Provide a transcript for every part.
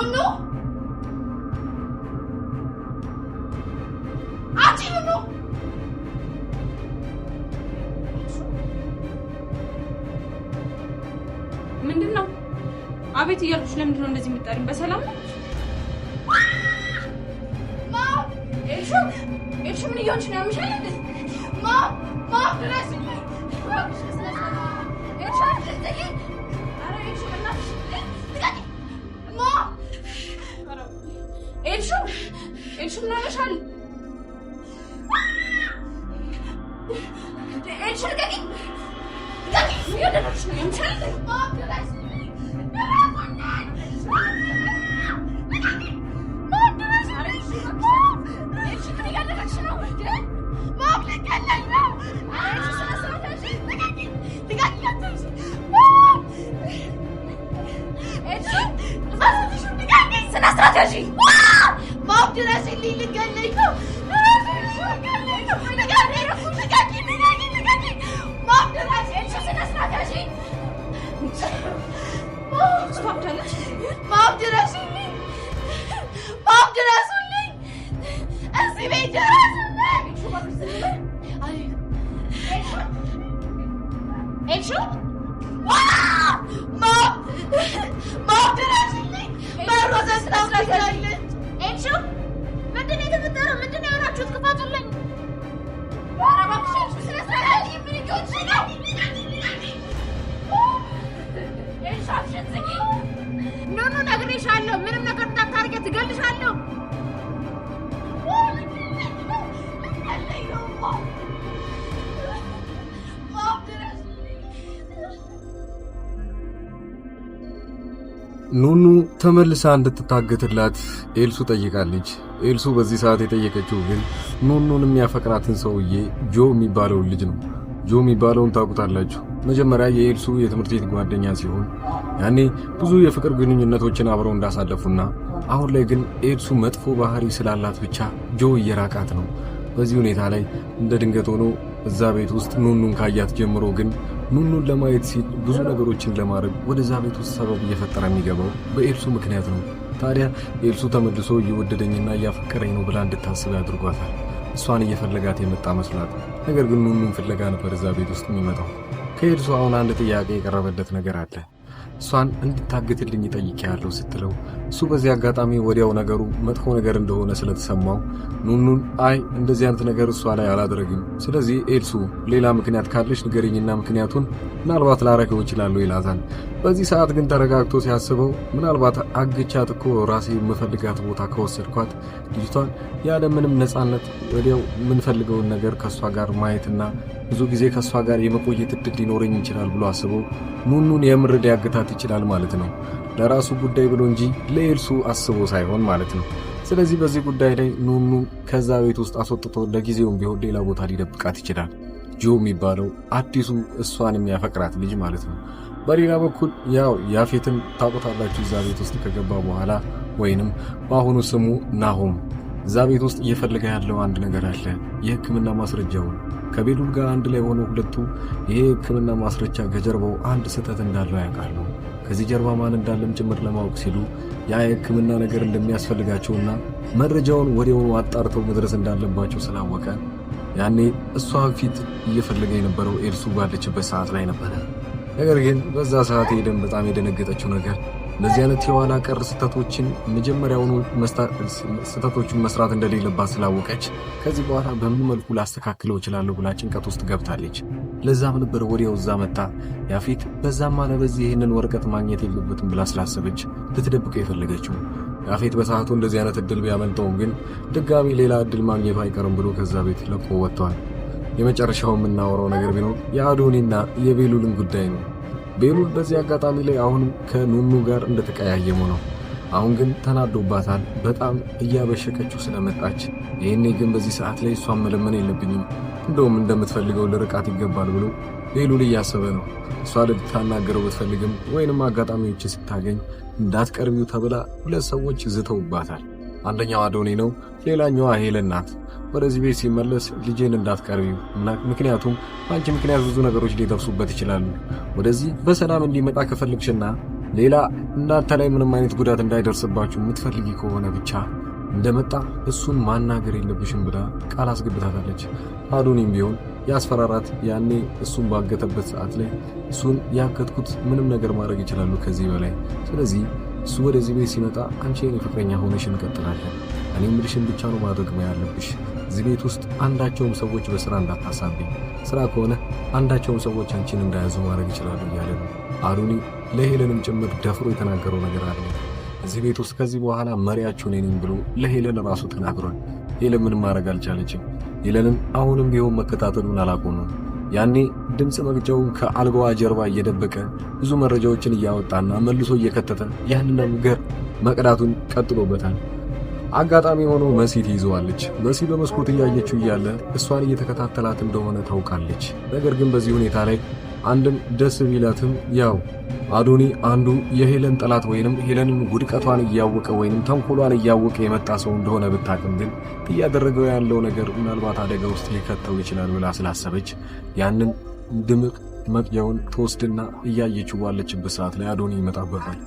ኑኑ አንቺ ኑኑ ምንድነው? አቤት እያልኩሽ ለምንድን ነው እንደዚህ የምትጠሪኝ? በሰላም ነው? ኤልሹ ምን እየሆንሽ ነው? ያምሻል እንዴ? ድረስ ኤልሹ ምን ሆነሻል? ኤልሹ ልቀቂኝ! ምን እያደረግሽ ነው? ያምሻል እንዴ? ኑኑ ተመልሳ እንድትታገትላት ኤልሱ ጠይቃለች። ኤልሱ በዚህ ሰዓት የጠየቀችው ግን ኑኑን የሚያፈቅራትን ሰውዬ ጆ የሚባለውን ልጅ ነው። ጆ የሚባለውን ታውቁታላችሁ። መጀመሪያ የኤልሱ የትምህርት ቤት ጓደኛ ሲሆን ያኔ ብዙ የፍቅር ግንኙነቶችን አብረው እንዳሳለፉና አሁን ላይ ግን ኤልሱ መጥፎ ባህሪ ስላላት ብቻ ጆ እየራቃት ነው። በዚህ ሁኔታ ላይ እንደ ድንገት ሆኖ እዛ ቤት ውስጥ ኑኑን ካያት ጀምሮ ግን ኑኑን ለማየት ሲል ብዙ ነገሮችን ለማድረግ ወደዛ ቤት ውስጥ ሰበብ እየፈጠረ የሚገባው በኤልሱ ምክንያት ነው። ታዲያ ኤልሱ ተመልሶ እየወደደኝና እያፈቀረኝ ነው ብላ እንድታስብ ያድርጓታል። እሷን እየፈለጋት የመጣ መስሏት፣ ነገር ግን ኑኑን ፍለጋ ነበር እዛ ቤት ውስጥ የሚመጣው። ከኤልሱ አሁን አንድ ጥያቄ የቀረበለት ነገር አለ። እሷን እንድታግትልኝ ጠይቄያለሁ ስትለው እሱ በዚህ አጋጣሚ ወዲያው ነገሩ መጥፎ ነገር እንደሆነ ስለተሰማው ኑኑን አይ እንደዚህ አይነት ነገር እሷ ላይ አላደረግም፣ ስለዚህ ኤልሱ ሌላ ምክንያት ካለሽ ንገሪኝና ምክንያቱን ምናልባት ላረገው እችላለሁ ይላታል። በዚህ ሰዓት ግን ተረጋግቶ ሲያስበው ምናልባት አግቻት እኮ ራሴ የምፈልጋት ቦታ ከወሰድኳት ልጅቷን ያለ ምንም ነፃነት ወዲያው የምንፈልገውን ነገር ከእሷ ጋር ማየትና ብዙ ጊዜ ከእሷ ጋር የመቆየት እድል ሊኖረኝ ይችላል ብሎ አስበው ኑኑን የምር ሊያግታት ይችላል ማለት ነው። ለራሱ ጉዳይ ብሎ እንጂ ለኤልሱ አስቦ ሳይሆን ማለት ነው። ስለዚህ በዚህ ጉዳይ ላይ ኑኑ ከዛ ቤት ውስጥ አስወጥቶ ለጊዜውም ቢሆን ሌላ ቦታ ሊደብቃት ይችላል። ጆ የሚባለው አዲሱ እሷን የሚያፈቅራት ልጅ ማለት ነው። በሌላ በኩል ያው ያፌትን ታውቁታላችሁ። እዛ ቤት ውስጥ ከገባ በኋላ ወይንም በአሁኑ ስሙ ናሆም እዛ ቤት ውስጥ እየፈለገ ያለው አንድ ነገር አለ። የሕክምና ማስረጃውን ከቤሉል ጋር አንድ ላይ ሆኖ ሁለቱ ይሄ ሕክምና ማስረጃ ከጀርባው አንድ ስህተት እንዳለው ያውቃሉ። ከዚህ ጀርባ ማን እንዳለም ጭምር ለማወቅ ሲሉ ያ የሕክምና ነገር እንደሚያስፈልጋቸውና መረጃውን ወዲያውኑ አጣርተው መድረስ እንዳለባቸው ስላወቀ ያኔ እሷ ፊት እየፈለገ የነበረው ኤልሱ ባለችበት ሰዓት ላይ ነበረ። ነገር ግን በዛ ሰዓት ሄደን በጣም የደነገጠችው ነገር እንደዚህ አይነት የኋላ ቀር ስህተቶችን መጀመሪያውኑ ስህተቶቹን መስራት እንደሌለባት ስላወቀች ከዚህ በኋላ በምን መልኩ ላስተካክለው እችላለሁ ብላ ጭንቀት ውስጥ ገብታለች። ለዛም ነበር ወዲያው እዛ መጣ ያፌት በዛም አለ በዚህ ይህንን ወረቀት ማግኘት የለበትም ብላ ስላሰበች ልትደብቀው የፈለገችው። ያፌት በሰዓቱ እንደዚህ አይነት እድል ቢያመልጠውም ግን ድጋሚ ሌላ እድል ማግኘቱ አይቀርም ብሎ ከዛ ቤት ለቆ ወጥቷል። የመጨረሻው የምናወራው ነገር ቢኖር የአዶኒና የቤሉልን ጉዳይ ነው። ቤሉል በዚህ አጋጣሚ ላይ አሁንም ከኑኑ ጋር እንደተቀያየሙ ነው። አሁን ግን ተናዶባታል። በጣም እያበሸቀችው ስለመጣች ይሄኔ ግን በዚህ ሰዓት ላይ እሷን መለመን የለብኝም እንደውም እንደምትፈልገው ልርቃት ይገባል ብሎ ቤሉል እያሰበ ነው። እሷ ልታናገረው ብትፈልግም ወይንም አጋጣሚዎች ስታገኝ እንዳትቀርቢው ተብላ ሁለት ሰዎች ዝተውባታል። አንደኛው አዶኒ ነው፣ ሌላኛዋ ሄለን ናት። ወደዚህ ቤት ሲመለስ ልጄን እንዳትቀርቢው እና ምክንያቱም አንቺ ምክንያት ብዙ ነገሮች ሊደርሱበት ይችላሉ። ወደዚህ በሰላም እንዲመጣ ከፈልግሽና ሌላ እናንተ ላይ ምንም አይነት ጉዳት እንዳይደርስባችሁ የምትፈልጊ ከሆነ ብቻ እንደመጣ እሱን ማናገር የለብሽም ብላ ቃል አስገብታታለች። አዶኒም ቢሆን ያስፈራራት ያኔ እሱን ባገተበት ሰዓት ላይ እሱን ያገትኩት ምንም ነገር ማድረግ ይችላሉ ከዚህ በላይ። ስለዚህ እሱ ወደዚህ ቤት ሲመጣ አንቺ የኔ ፍቅረኛ ሆነሽ እንቀጥላለን። እኔ የምልሽን ብቻ ነው ማድረግ ያለብሽ። እዚህ ቤት ውስጥ አንዳቸውም ሰዎች በስራ እንዳታሳብኝ፣ ስራ ከሆነ አንዳቸውም ሰዎች አንቺን እንዳያዙ ማድረግ ይችላሉ እያለ ነው። አዶኒ ለሄለንም ጭምር ደፍሮ የተናገረው ነገር አለ። እዚህ ቤት ውስጥ ከዚህ በኋላ መሪያችሁ እኔ ነኝ ብሎ ለሄለን ራሱ ተናግሯል። ሄለን ምንም ማድረግ አልቻለችም። ሄለንን አሁንም ቢሆን መከታተሉን አላቆመም። ያኔ ድምፅ መግጫውን ከአልጋዋ ጀርባ እየደበቀ ብዙ መረጃዎችን እያወጣና መልሶ እየከተተ ያንን ነገር መቅዳቱን ቀጥሎበታል። አጋጣሚ ሆኖ መሲ ትይዘዋለች። መሲ በመስኮት እያየችው እያለ እሷን እየተከታተላት እንደሆነ ታውቃለች። ነገር ግን በዚህ ሁኔታ ላይ አንድም ደስ ቢላትም ያው አዶኒ አንዱ የሄለን ጠላት ወይንም ሄለንን ውድቀቷን እያወቀ ወይንም ተንኮሏን እያወቀ የመጣ ሰው እንደሆነ ብታቅም ግን እያደረገው ያለው ነገር ምናልባት አደጋ ውስጥ ሊከተው ይችላል ብላ ስላሰበች ያንን ድምቅ መቅጃውን ትወስድና እያየችው ባለችበት ሰዓት ላይ አዶኒ ይመጣበታል።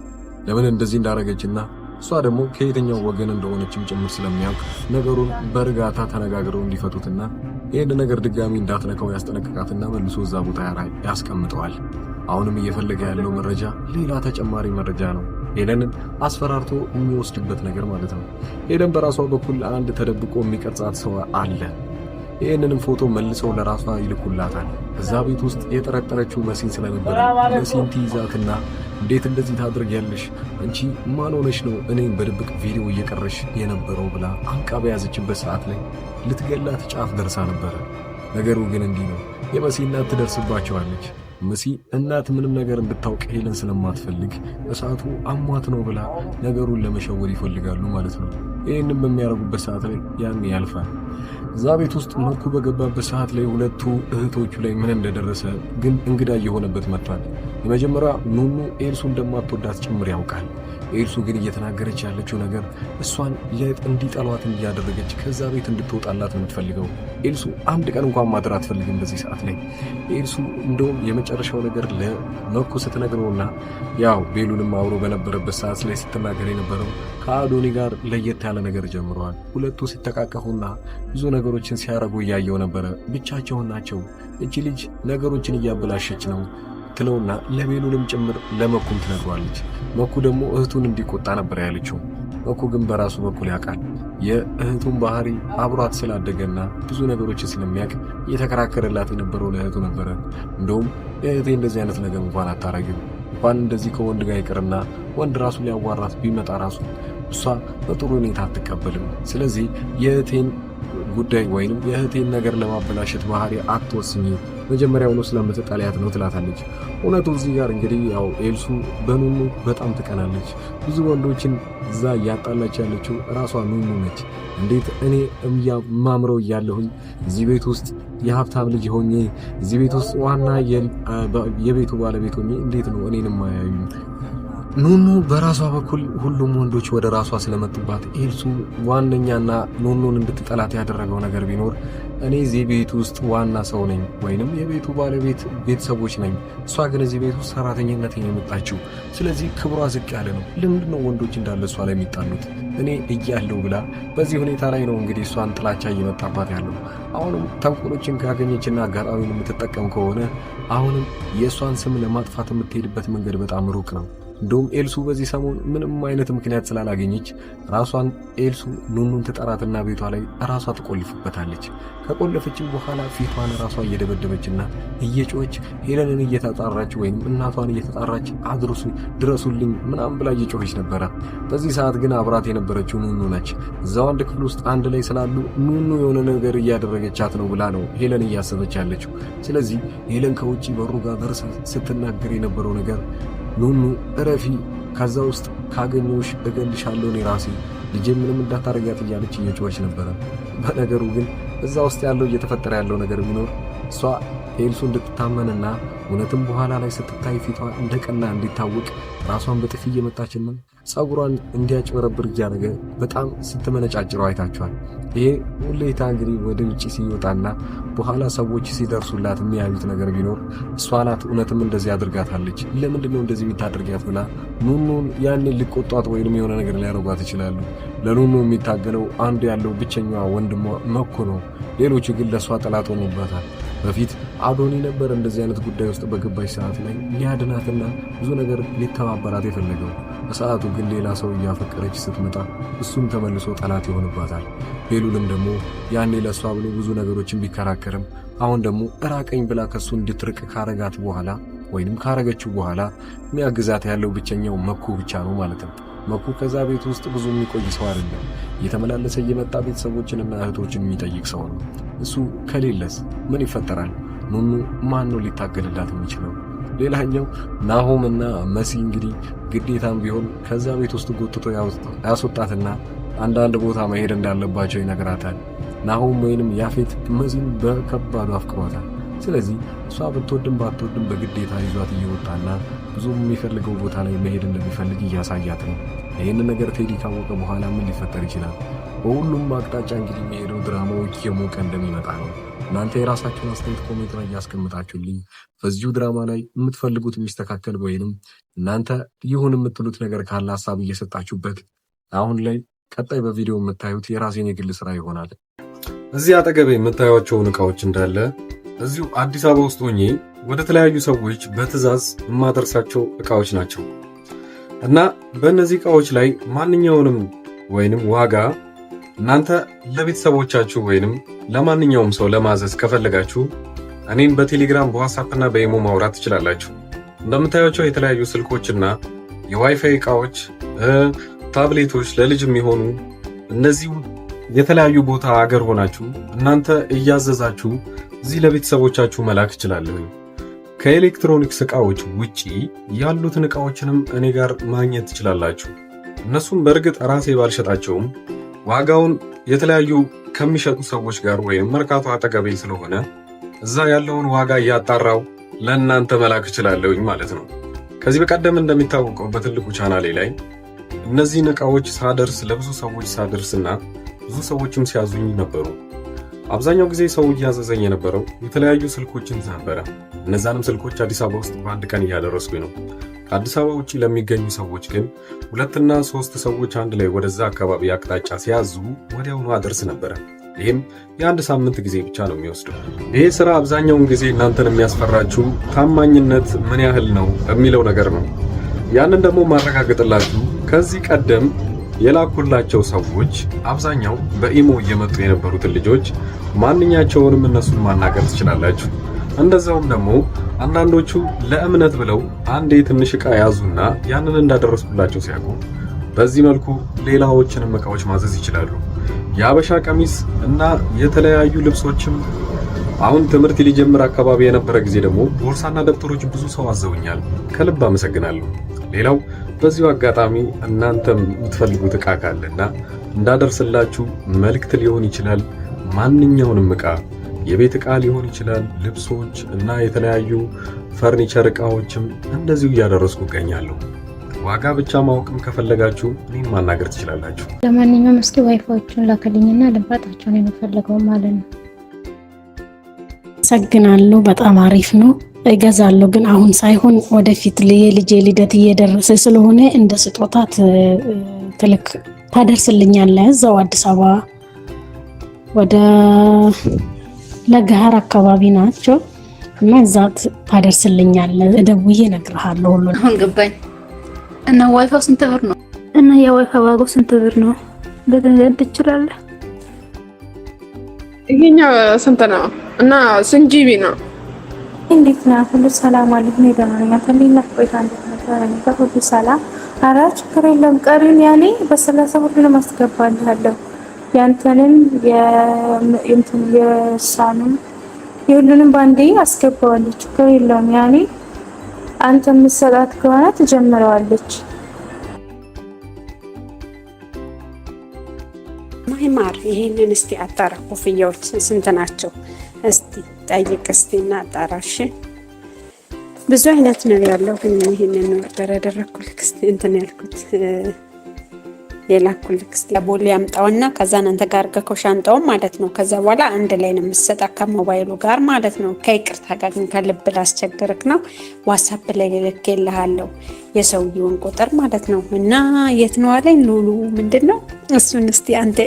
ለምን እንደዚህ እንዳረገችና እሷ ደግሞ ከየትኛው ወገን እንደሆነችም ጭምር ስለሚያውቅ ነገሩን በእርጋታ ተነጋግረው እንዲፈቱትና ይህን ነገር ድጋሚ እንዳትነካው ያስጠነቅቃትና መልሶ እዛ ቦታ ያስቀምጠዋል። አሁንም እየፈለገ ያለው መረጃ ሌላ ተጨማሪ መረጃ ነው። ሄለንን አስፈራርቶ የሚወስድበት ነገር ማለት ነው። ሄለን በራሷ በኩል አንድ ተደብቆ የሚቀርጻት ሰው አለ። ይህንንም ፎቶ መልሰው ለራሷ ይልኩላታል። እዛ ቤት ውስጥ የጠረጠረችው መሲን ስለነበረ መሲን ትይዛትና እንዴት እንደዚህ ታድርጊያለሽ? አንቺ ማን ሆነሽ ነው እኔን በድብቅ ቪዲዮ እየቀረሽ የነበረው ብላ አንቃ በያዘችበት ሰዓት ላይ ልትገላት ጫፍ ደርሳ ነበረ። ነገሩ ግን እንዲህ ነው። የመሲ እናት ትደርስባቸዋለች። መሲ እናት ምንም ነገር እንድታውቅ ሄለን ስለማትፈልግ እሳቱ አሟት ነው ብላ ነገሩን ለመሸወድ ይፈልጋሉ ማለት ነው። ይህንም በሚያደርጉበት ሰዓት ላይ ያን ያልፋል። እዛ ቤት ውስጥ መኩ በገባበት ሰዓት ላይ ሁለቱ እህቶቹ ላይ ምን እንደደረሰ ግን እንግዳ እየሆነበት መጥቷል። የመጀመሪያ ኑኑ ኤልሱ እንደማትወዳት ጭምር ያውቃል። ኤልሱ ግን እየተናገረች ያለችው ነገር እሷን እንዲጠሏትን እያደረገች ከዛ ቤት እንድትወጣላት የምትፈልገው። ኤልሱ አንድ ቀን እንኳን ማድር አትፈልግም በዚህ ሰዓት ላይ። ኤልሱ እንደውም የመጨረሻው ነገር ለመኩ ስትነግረውና ያው ቤሉንም አብሮ በነበረበት ሰዓት ላይ ስትናገር የነበረው ከአዶኒ ጋር ለየት ያለ ነገር ጀምረዋል። ሁለቱ ሲተቃቀፉና ብዙ ነገሮችን ሲያረጉ እያየው ነበረ። ብቻቸውን ናቸው። እቺ ልጅ ነገሮችን እያበላሸች ነው ትለውና ለቤሉንም ጭምር ለመኩም ትነግሯለች። መኩ ደግሞ እህቱን እንዲቆጣ ነበር ያለችው። መኩ ግን በራሱ በኩል ያውቃል የእህቱን ባህሪ አብሯት ስላደገና ብዙ ነገሮችን ስለሚያውቅ እየተከራከረላት የነበረው ለእህቱ ነበረ። እንደውም እህቴ እንደዚህ አይነት ነገር እንኳን አታረግም፣ እንኳን እንደዚህ ከወንድ ጋር ይቅርና ወንድ ራሱ ሊያዋራት ቢመጣ ራሱ እሷ በጥሩ ሁኔታ አትቀበልም። ስለዚህ የእህቴን ጉዳይ ወይንም የእህቴን ነገር ለማበላሸት ባህሪ አትወስኝ፣ መጀመሪያውኑ ስለምትጠላያት ነው ትላታለች። እውነቱ እዚህ ጋር እንግዲህ ያው ኤልሱ በኑኑ በጣም ትቀናለች። ብዙ ወንዶችን እዛ እያጣላች ያለችው ራሷ ኑኑ ነች። እንዴት እኔ ማምረው እያለሁኝ እዚህ ቤት ውስጥ የሀብታም ልጅ ሆኜ እዚህ ቤት ውስጥ ዋና የቤቱ ባለቤት ሆኜ እንዴት ነው እኔን ማያዩኝ? ኑኑ በራሷ በኩል ሁሉም ወንዶች ወደ ራሷ ስለመጡባት ኤልሱ ዋነኛና ኑኑን እንድትጠላት ያደረገው ነገር ቢኖር እኔ እዚህ ቤት ውስጥ ዋና ሰው ነኝ ወይንም የቤቱ ባለቤት ቤተሰቦች ነኝ፣ እሷ ግን እዚህ ቤት ውስጥ ሰራተኝነት የመጣችው። ስለዚህ ክብሯ ዝቅ ያለ ነው። ለምንድን ነው ወንዶች እንዳለ እሷ ላይ የሚጣሉት እኔ እያለሁ ብላ በዚህ ሁኔታ ላይ ነው እንግዲህ እሷን ጥላቻ እየመጣባት ያለው። አሁንም ተንኮሎችን ካገኘችና አጋጣሚውን የምትጠቀም ከሆነ አሁንም የእሷን ስም ለማጥፋት የምትሄድበት መንገድ በጣም ሩቅ ነው። እንደውም ኤልሱ በዚህ ሰሞን ምንም አይነት ምክንያት ስላላገኘች ራሷን ኤልሱ ኑኑን ትጠራትና ቤቷ ላይ ራሷ ትቆልፍበታለች። ከቆለፈችም በኋላ ፊቷን ራሷ እየደበደበችና እየጮች ሄለንን እየተጣራች ወይም እናቷን እየተጣራች ድረሱልኝ ምናምን ብላ እየጮኸች ነበረ። በዚህ ሰዓት ግን አብራት የነበረችው ኑኑ ነች። እዛው አንድ ክፍል ውስጥ አንድ ላይ ስላሉ ኑኑ የሆነ ነገር እያደረገቻት ነው ብላ ነው ሄለን እያሰበች ያለችው። ስለዚህ ሄለን ከውጪ በሩ ጋር ደርሳ ስትናገር የነበረው ነገር ኑኑ እረፊ፣ ከዛ ውስጥ ካገኘውሽ እገልሻለሁ እኔ ራሴ፣ ልጄ ምንም እንዳታረጋት እያለች እየጮኸች ነበረ። በነገሩ ግን እዛ ውስጥ ያለው እየተፈጠረ ያለው ነገር ቢኖር እሷ ኤልሱ እንድትታመንና እውነትም በኋላ ላይ ስትታይ ፊቷ እንደቀና እንዲታወቅ ራሷን በጥፊ እየመታችና ጸጉሯን እንዲያጭበረብር እያደረገ በጣም ስትመነጫጭረው አይታችኋል። ይሄ ሁሌታ እንግዲህ ወደ ውጭ ሲወጣና በኋላ ሰዎች ሲደርሱላት የሚያዩት ነገር ቢኖር እሷ ናት እውነትም እንደዚህ አድርጋታለች፣ ለምንድነው እንደዚህ የምታደርጊያት ብላ ኑኑን ያኔ ሊቆጧት ወይንም የሆነ ነገር ሊያደርጓት ይችላሉ። ለኑኑ የሚታገለው አንዱ ያለው ብቸኛዋ ወንድሟ መኩ ነው። ሌሎቹ ግን ለእሷ ጠላት ሆኖባታል። በፊት አዶኒ ነበር እንደዚህ አይነት ጉዳይ ውስጥ በገባች ሰዓት ላይ ሊያድናትና ብዙ ነገር ሊተባበራት የፈለገው። በሰዓቱ ግን ሌላ ሰው እያፈቀረች ስትመጣ እሱም ተመልሶ ጠላት ይሆንባታል። ቤሉልም ደግሞ ያኔ ለእሷ ብሎ ብዙ ነገሮችን ቢከራከርም አሁን ደግሞ እራቀኝ ብላ ከሱ እንድትርቅ ካረጋት በኋላ ወይንም ካረገችው በኋላ የሚያግዛት ያለው ብቸኛው መኩ ብቻ ነው ማለት ነው። መኩ ከዛ ቤት ውስጥ ብዙ የሚቆይ ሰው አይደለም። እየተመላለሰ እየመጣ ቤተሰቦችንና እህቶችን የሚጠይቅ ሰው ነው። እሱ ከሌለስ ምን ይፈጠራል? ኑኑ ማን ነው ሊታገልላት የሚችለው? ሌላኛው ናሆም እና መሲ እንግዲህ ግዴታም ቢሆን ከዛ ቤት ውስጥ ጎትቶ ያስወጣትና አንዳንድ ቦታ መሄድ እንዳለባቸው ይነግራታል። ናሆም ወይንም ያፌት መሲን በከባዱ አፍቅሯታል። ስለዚህ እሷ ብትወድም ባትወድም በግዴታ ይዟት እየወጣና ብዙ የሚፈልገው ቦታ ላይ መሄድ እንደሚፈልግ እያሳያት ነው። ይህንን ነገር ቴዲ ካወቀ በኋላ ምን ሊፈጠር ይችላል? በሁሉም አቅጣጫ እንግዲህ የሚሄደው ድራማው እየሞቀ እንደሚመጣ ነው። እናንተ የራሳችሁን አስተያየት ኮሜንት ላይ ያስቀምጣችሁልኝ። በዚሁ ድራማ ላይ የምትፈልጉት የሚስተካከል ወይንም እናንተ ይሁን የምትሉት ነገር ካለ ሀሳብ እየሰጣችሁበት አሁን ላይ ቀጣይ በቪዲዮ የምታዩት የራሴን የግል ስራ ይሆናል። እዚህ አጠገቤ የምታዩቸውን እቃዎች እንዳለ እዚሁ አዲስ አበባ ውስጥ ሆኜ ወደ ተለያዩ ሰዎች በትዕዛዝ የማደርሳቸው እቃዎች ናቸው እና በእነዚህ እቃዎች ላይ ማንኛውንም ወይንም ዋጋ እናንተ ለቤተሰቦቻችሁ ወይንም ለማንኛውም ሰው ለማዘዝ ከፈለጋችሁ እኔን በቴሌግራም በዋትስአፕ እና በኢሞ ማውራት ትችላላችሁ። እንደምታዩቸው የተለያዩ ስልኮችና የዋይፋይ እቃዎች፣ ታብሌቶች ለልጅ የሚሆኑ እነዚህ የተለያዩ ቦታ አገር ሆናችሁ እናንተ እያዘዛችሁ እዚህ ለቤተሰቦቻችሁ መላክ እችላለሁ። ከኤሌክትሮኒክስ እቃዎች ውጪ ያሉትን እቃዎችንም እኔ ጋር ማግኘት ትችላላችሁ። እነሱም በእርግጥ ራሴ ባልሸጣቸውም ዋጋውን የተለያዩ ከሚሸጡ ሰዎች ጋር ወይም መርካቶ አጠገቤ ስለሆነ እዛ ያለውን ዋጋ እያጣራው ለእናንተ መላክ እችላለሁኝ ማለት ነው። ከዚህ በቀደም እንደሚታወቀው በትልቁ ቻናሌ ላይ እነዚህን እቃዎች ሳደርስ ለብዙ ሰዎች ሳደርስና ብዙ ሰዎችም ሲያዙኝ ነበሩ። አብዛኛው ጊዜ ሰው እያዘዘኝ የነበረው የተለያዩ ስልኮችን ነበረ። እነዛንም ስልኮች አዲስ አበባ ውስጥ በአንድ ቀን እያደረስኩኝ ነው። ከአዲስ አበባ ውጪ ለሚገኙ ሰዎች ግን 2 እና 3 ሰዎች አንድ ላይ ወደዛ አካባቢ አቅጣጫ ሲያዙ ወዲያውኑ አደርስ ነበረ። ይህም የአንድ ሳምንት ጊዜ ብቻ ነው የሚወስደው። ይሄ ስራ አብዛኛውን ጊዜ እናንተን የሚያስፈራችሁ ታማኝነት ምን ያህል ነው የሚለው ነገር ነው። ያንን ደግሞ ማረጋገጥላችሁ ከዚህ ቀደም የላኩላቸው ሰዎች አብዛኛው በኢሞ እየመጡ የነበሩትን ልጆች ማንኛቸውንም እነሱን ማናገር ትችላላችሁ። እንደዛውም ደግሞ አንዳንዶቹ ለእምነት ብለው አንዴ ትንሽ ዕቃ ያዙና ያንን እንዳደረስኩላቸው ሲያውቁ በዚህ መልኩ ሌላዎችንም ዕቃዎች ማዘዝ ይችላሉ። የአበሻ ቀሚስ እና የተለያዩ ልብሶችም አሁን ትምህርት ሊጀምር አካባቢ የነበረ ጊዜ ደግሞ ቦርሳና ደብተሮች ብዙ ሰው አዘውኛል። ከልብ አመሰግናለሁ። ሌላው በዚሁ አጋጣሚ እናንተም የምትፈልጉት ዕቃ ካለና እንዳደርስላችሁ መልእክት ሊሆን ይችላል። ማንኛውንም ዕቃ የቤት ዕቃ ሊሆን ይችላል፣ ልብሶች እና የተለያዩ ፈርኒቸር ዕቃዎችም እንደዚሁ እያደረስኩ እገኛለሁ። ዋጋ ብቻ ማወቅም ከፈለጋችሁ እኔን ማናገር ትችላላችሁ። ለማንኛውም እስኪ ዋይፋዎቹን ላከልኝና ልባጣቸው ነው የምፈልገው ማለት ነው። አመሰግናለሁ። በጣም አሪፍ ነው። እገዛለሁ ግን አሁን ሳይሆን ወደፊት የልጄ ልደት እየደረሰ ስለሆነ እንደ ስጦታ ታደርስልኛለህ። እዛው አዲስ አበባ ወደ ለገሃር አካባቢ ናቸው እና እዛት ታደርስልኛለህ። ደውዬ እነግርሃለሁ ሁሉ። አሁን ገባኝ። እና ዋይፋው ስንት ብር ነው? እና የዋይፋው ዋጋው ስንት ብር ነው? በገንዘብ ትችላለህ? ይሄኛው ስንት ነው? እና ስንት ጂቢ ነው? እንዴት ነው? ሁሉ ሰላም አለኝ ነው ደማኛ ተሊና ቆይታ እንደተመሰረተ ሁሉ ሰላም። ኧረ ችግር የለም። ቀሪን ያኔ በ30 ሁሉንም አስገባልሃለሁ። ያንተንም የሳንም የሁሉንም ባንዴ አስገባዋለሁ። ችግር የለም። ያኔ አንተ የምትሰጣት ከሆነ ትጀምረዋለች። ማር ይሄንን እስቲ አጣራ። ኮፍያዎች ስንት ናቸው? እስቲ ጠይቅ እስቲ እና አጣራሽ። ብዙ አይነት ነው ያለው። ግን ይሄንን ኦርደር ያደረኩልክ እንትን ያልኩት የላኩልክ ለቦሌ ያምጣውና ከዛ አንተ ጋር ገኮ ሻንጣው ማለት ነው። ከዛ በኋላ አንድ ላይ ነው የምትሰጣ ከሞባይሉ ጋር ማለት ነው። ከይቅርታ ጋር ግን ከልብ ላስቸግርክ ነው። ዋትስአፕ ላይ ልኬልሃለሁ የሰውየውን ቁጥር ማለት ነው። እና የት ነው አለኝ ሉሉ ምንድነው እሱን እስቲ አንተ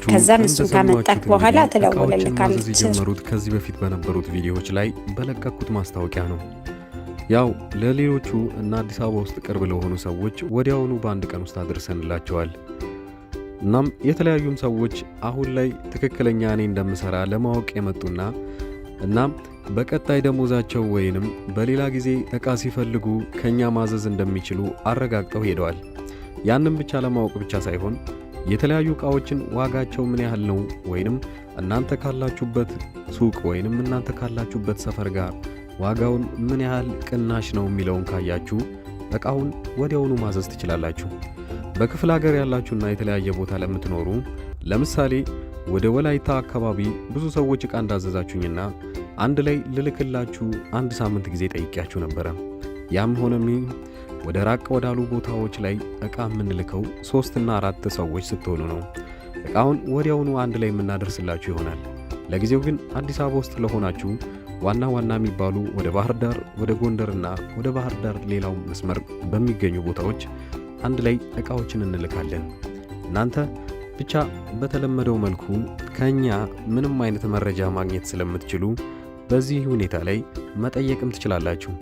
ከዛ እሱን ካመጣክ በኋላ ተለወለልካለች። ጀመሩት ከዚህ በፊት በነበሩት ቪዲዮዎች ላይ በለቀኩት ማስታወቂያ ነው። ያው ለሌሎቹ እና አዲስ አበባ ውስጥ ቅርብ ለሆኑ ሰዎች ወዲያውኑ በአንድ ቀን ውስጥ አድርሰንላቸዋል። እናም የተለያዩም ሰዎች አሁን ላይ ትክክለኛ እኔ እንደምሰራ ለማወቅ የመጡና እናም በቀጣይ ደሞዛቸው ወይንም በሌላ ጊዜ እቃ ሲፈልጉ ከኛ ማዘዝ እንደሚችሉ አረጋግጠው ሄደዋል። ያንን ብቻ ለማወቅ ብቻ ሳይሆን የተለያዩ እቃዎችን ዋጋቸው ምን ያህል ነው ወይንም እናንተ ካላችሁበት ሱቅ ወይንም እናንተ ካላችሁበት ሰፈር ጋር ዋጋውን ምን ያህል ቅናሽ ነው የሚለውን ካያችሁ እቃውን ወዲያውኑ ማዘዝ ትችላላችሁ። በክፍለ ሀገር ያላችሁና የተለያየ ቦታ ለምትኖሩ ለምሳሌ ወደ ወላይታ አካባቢ ብዙ ሰዎች እቃ እንዳዘዛችሁኝና አንድ ላይ ልልክላችሁ አንድ ሳምንት ጊዜ ጠይቂያችሁ ነበረ። ያም ሆነም ወደ ራቅ ወዳሉ ቦታዎች ላይ እቃ የምንልከው 3 እና 4 ሰዎች ስትሆኑ ነው። እቃውን ወዲያውኑ አንድ ላይ የምናደርስላችሁ ይሆናል። ለጊዜው ግን አዲስ አበባ ውስጥ ለሆናችሁ ዋና የሚባሉ ወደ ባህር ዳር፣ ወደ ጎንደርና ወደ ባህር ዳር ሌላው መስመር በሚገኙ ቦታዎች አንድ ላይ እቃዎችን እንልካለን። እናንተ ብቻ በተለመደው መልኩ ከኛ ምንም አይነት መረጃ ማግኘት ስለምትችሉ በዚህ ሁኔታ ላይ መጠየቅም ትችላላችሁ።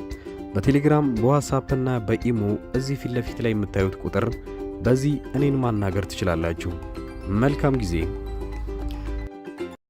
በቴሌግራም በዋትስአፕ እና በኢሞ እዚህ ፊት ለፊት ላይ የምታዩት ቁጥር በዚህ እኔን ማናገር ትችላላችሁ። መልካም ጊዜ።